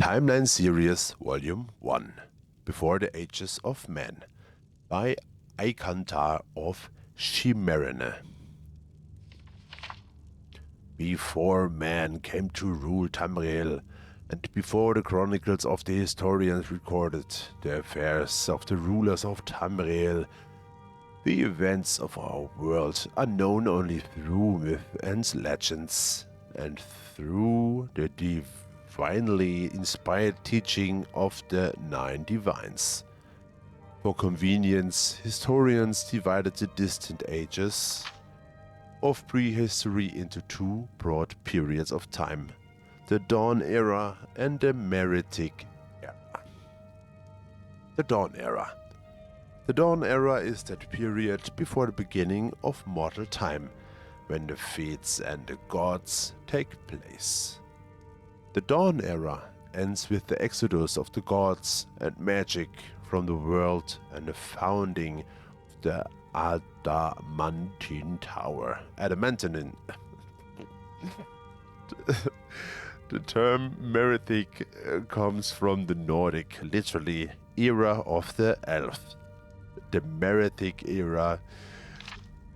Timeline Series Volume 1 Before the Ages of Men by Eikantar of Chimerene. Before man came to rule Tamriel, and before the chronicles of the historians recorded the affairs of the rulers of Tamriel, the events of our world are known only through myth and legends, and through the divinely inspired teaching of the Nine Divines. For convenience, historians divided the distant ages of prehistory into two broad periods of time: the Dawn Era and the Meretic Era. The Dawn Era. The Dawn Era is that period before the beginning of mortal time, when the feats and the gods take place. The Dawn Era ends with the exodus of the gods and magic from the world and the founding of the Adamantine Tower. Adamantine. The term Meretic comes from the Nordic, literally era of the elves. The Meretic era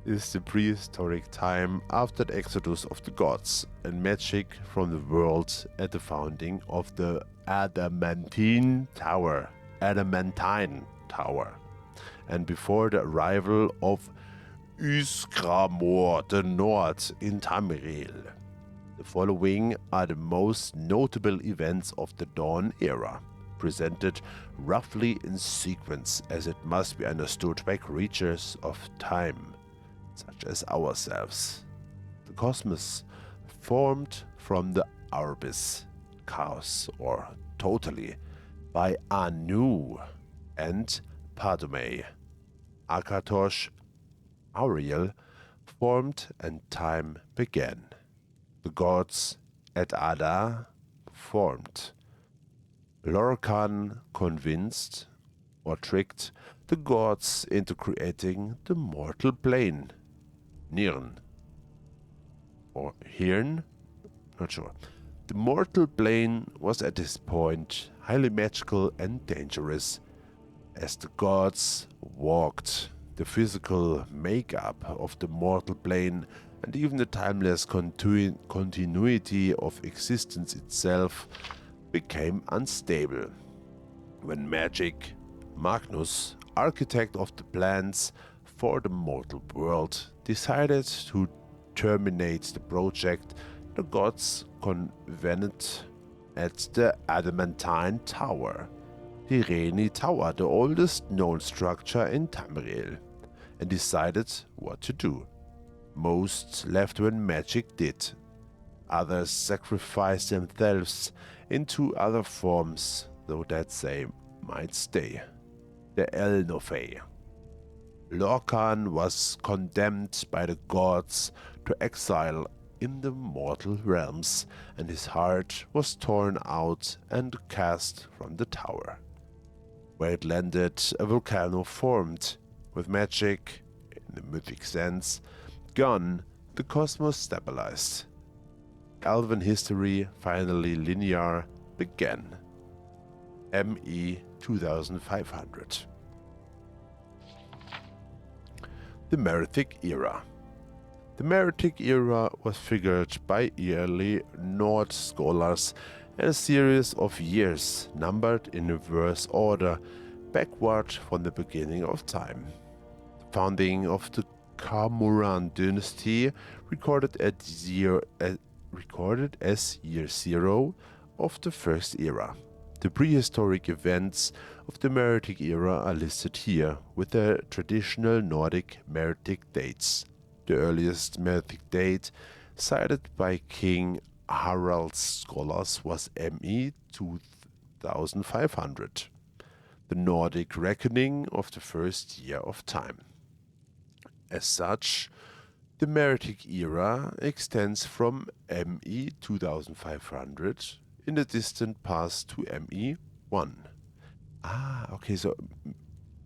is the prehistoric time after the exodus of the gods and magic from the world at the founding of the Adamantine Tower, and before the arrival of Ysgramor the Nord in Tamriel. The following are the most notable events of the Dawn Era, presented roughly in sequence as it must be understood by creatures of time, such as ourselves. The cosmos formed from the Arbis, chaos or totally, by Anu and Padme. Akatosh, Ariel, formed and time began. The gods at Ada formed. Lorcan convinced or tricked the gods into creating the mortal plane. Nirn. Or Hirn? Not sure. The mortal plane was at this point highly magical and dangerous. As the gods walked, the physical makeup of the mortal plane and even the timeless continuity of existence itself became unstable. When Magnus, architect of the plans for the mortal world, decided to terminate the project, the gods convened at the Adamantine Tower, the Reni Tower, the oldest known structure in Tamriel, and decided what to do. Most left when magic did. Others sacrificed themselves into other forms, though that they might stay. The Elnofey. Lorcan was condemned by the gods to exile in the mortal realms, and his heart was torn out and cast from the tower. Where it landed, a volcano formed. With magic, in the mythic sense, gone, the cosmos stabilized. Elven history, finally linear, began. ME 2500. The Meretic Era. The Meretic Era was figured by early Nord scholars as a series of years numbered in reverse order, backward from the beginning of time. The founding of the Kamuran dynasty recorded as year 0 of the first era. The prehistoric events of the Meretic Era are listed here with the traditional Nordic Meretic dates. The earliest Meretic date cited by King Harald's scholars was ME 2500, the Nordic reckoning of the first year of time. As such, the Meretic Era extends from ME 2500 in the distant past to ME 1. Okay, so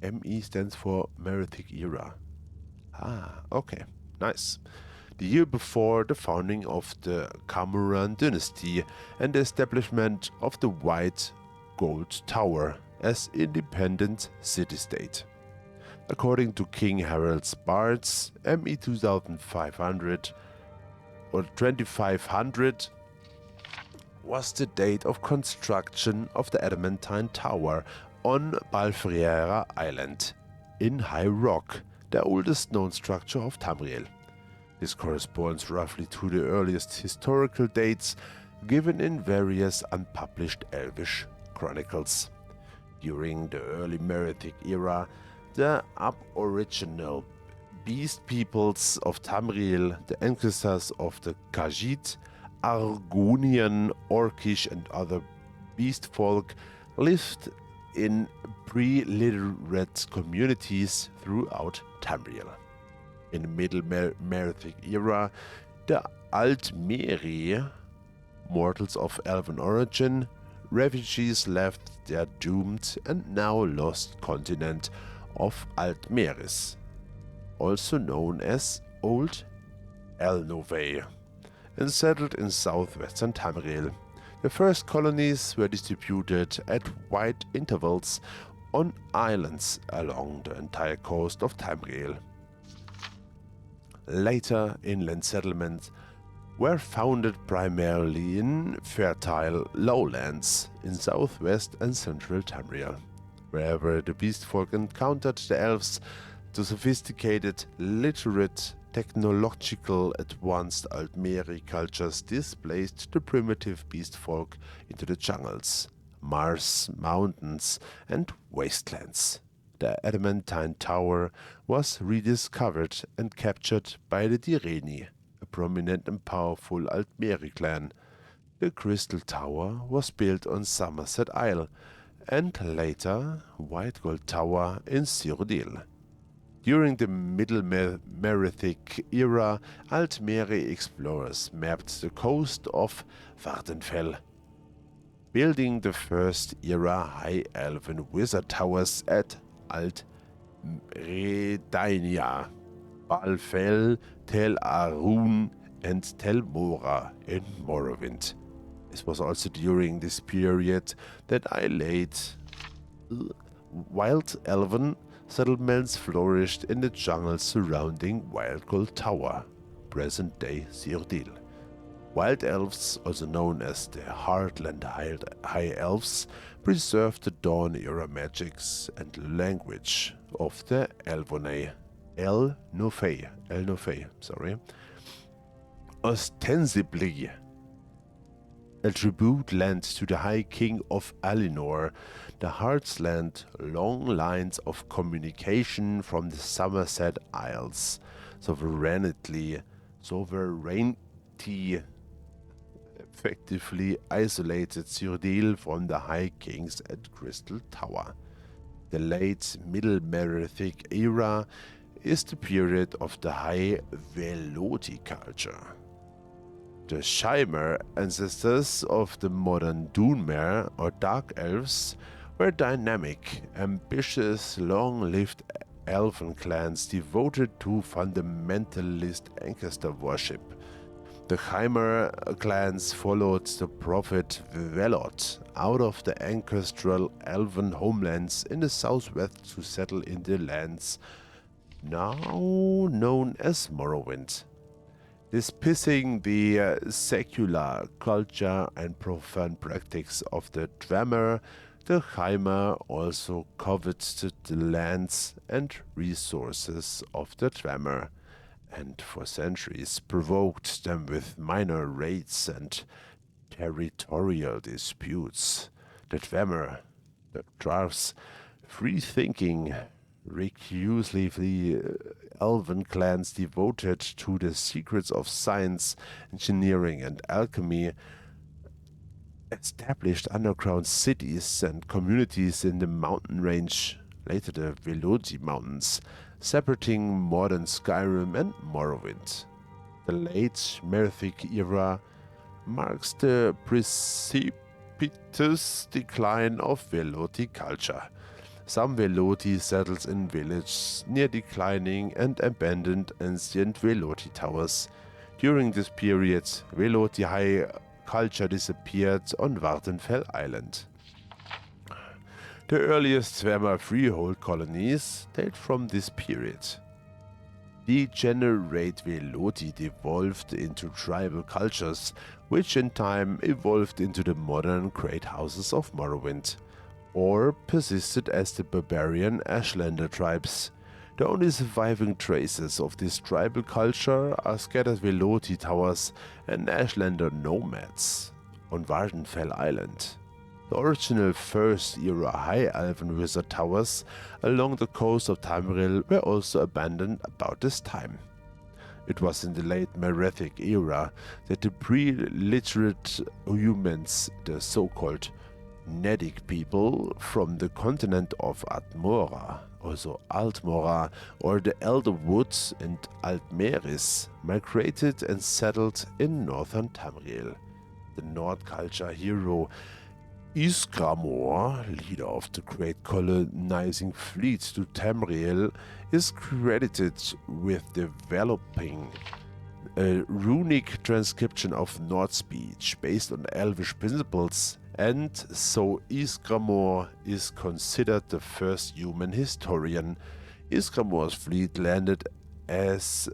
ME stands for Meretic Era. Okay, nice. the year before the founding of the Cameron dynasty and the establishment of the White Gold Tower as independent city-state. According to King Harold's Bards, ME 2500 or 2500 was the date of construction of the adamantine tower on Balfriera Island in High Rock, the oldest known structure of Tamriel. This corresponds roughly to the earliest historical dates given in various unpublished Elvish chronicles. During the early Merethic era, the aboriginal beast peoples of Tamriel, the ancestors of the Khajiit, Argonian, Orcish and other beast folk, lived in pre-literate communities throughout Tamriel. In the Middle Merethic era, the Altmeri, mortals of elven origin, refugees left their doomed and now lost continent of Altmeris, also known as Old Elnove, and settled in southwestern Tamriel. The first colonies were distributed at wide intervals on islands along the entire coast of Tamriel. Later, inland settlements were founded primarily in fertile lowlands in southwest and central Tamriel. Wherever the beast folk encountered the elves, the sophisticated, literate, technological, advanced Altmeri cultures displaced the primitive beast folk into the jungles, marshes, mountains, and wastelands. The adamantine tower was rediscovered and captured by the Direni, a prominent and powerful Altmeri clan. The Crystal Tower was built on Somerset Isle, and later White Gold Tower in Cyrodiil. During the Middle Merethic era, Altmeri explorers mapped the coast of Vvardenfell, building the first era High Elven wizard towers at Alt Redainia, Balfell, Tel Arun, and Tel Mora in Morrowind. It was also during this period that I laid wild elven settlements flourished in the jungles surrounding White Gold Tower, present-day Cyrodiil. Wild elves, also known as the Heartland High Elves, preserved the Dawn-era magics and language of the Elvenei, El-Nofei, ostensibly a tribute land to the High King of Alinor, the Heartsland, long lines of communication from the Somerset Isles, sovereignty effectively isolated Cyrodiil from the High Kings at Crystal Tower. The late Middle Merethic era is the period of the High Veloti culture. The Shaimer, ancestors of the modern Dunmer or Dark Elves, were dynamic, ambitious, long-lived elven clans devoted to fundamentalist ancestor worship. The Chaimer clans followed the prophet Velot out of the ancestral elven homelands in the southwest to settle in the lands now known as Morrowind. Dismissing the secular culture and profane practices of the Dwemer, the Chaimer also coveted the lands and resources of the Dwemer, and for centuries provoked them with minor raids and territorial disputes. The Dwemer, the Dwarfs, free-thinking, reclusively elven clans devoted to the secrets of science, engineering and alchemy, established underground cities and communities in the mountain range, later the Veloti Mountains, separating modern Skyrim and Morrowind. The late Merethic era marks the precipitous decline of Veloti culture. Some Veloti settled in villages near declining and abandoned ancient Veloti towers, During this period, Veloti high culture disappeared on Wartenfell Island. The earliest Dwemer freehold colonies date from this period. Degenerate Veloti devolved into tribal cultures, which in time evolved into the modern great houses of Morrowind, or persisted as the barbarian Ashlander tribes. The only surviving traces of this tribal culture are scattered Veloti towers and Ashlander nomads on Wardenfell Island. The original First-era High Elven wizard towers along the coast of Tamriel were also abandoned about this time. It was in the late Merethic era that the pre-literate humans, the so-called Nedic people from the continent of Atmora, also Altmora, or the Elder Woods and Altmeris, migrated and settled in northern Tamriel. The Nord culture hero Ysgramor, leader of the great colonizing fleet to Tamriel, is credited with developing a runic transcription of Nord speech based on Elvish principles, and so Ysgramor is considered the first human historian. Ysgramor's fleet landed at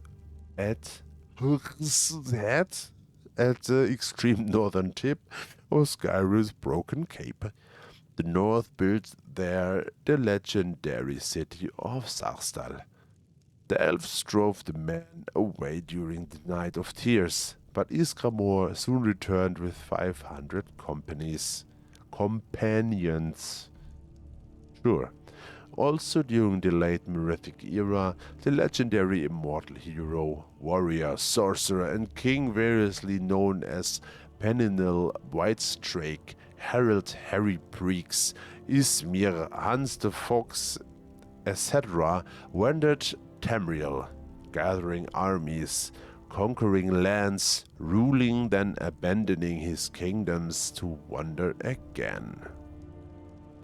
the extreme northern tip of Skyrim's Broken Cape. The North built there the legendary city of Sarsdal. The elves drove the men away during the Night of Tears, but Ysgramor soon returned with 500 companions. Sure. Also during the late Merethic era, the legendary immortal hero, warrior, sorcerer and king variously known as Peninel Whitestrake, Harold Harry Breeks, Ismir, Hans the Fox, etc. wandered Tamriel, gathering armies, conquering lands, ruling, then abandoning his kingdoms to wander again.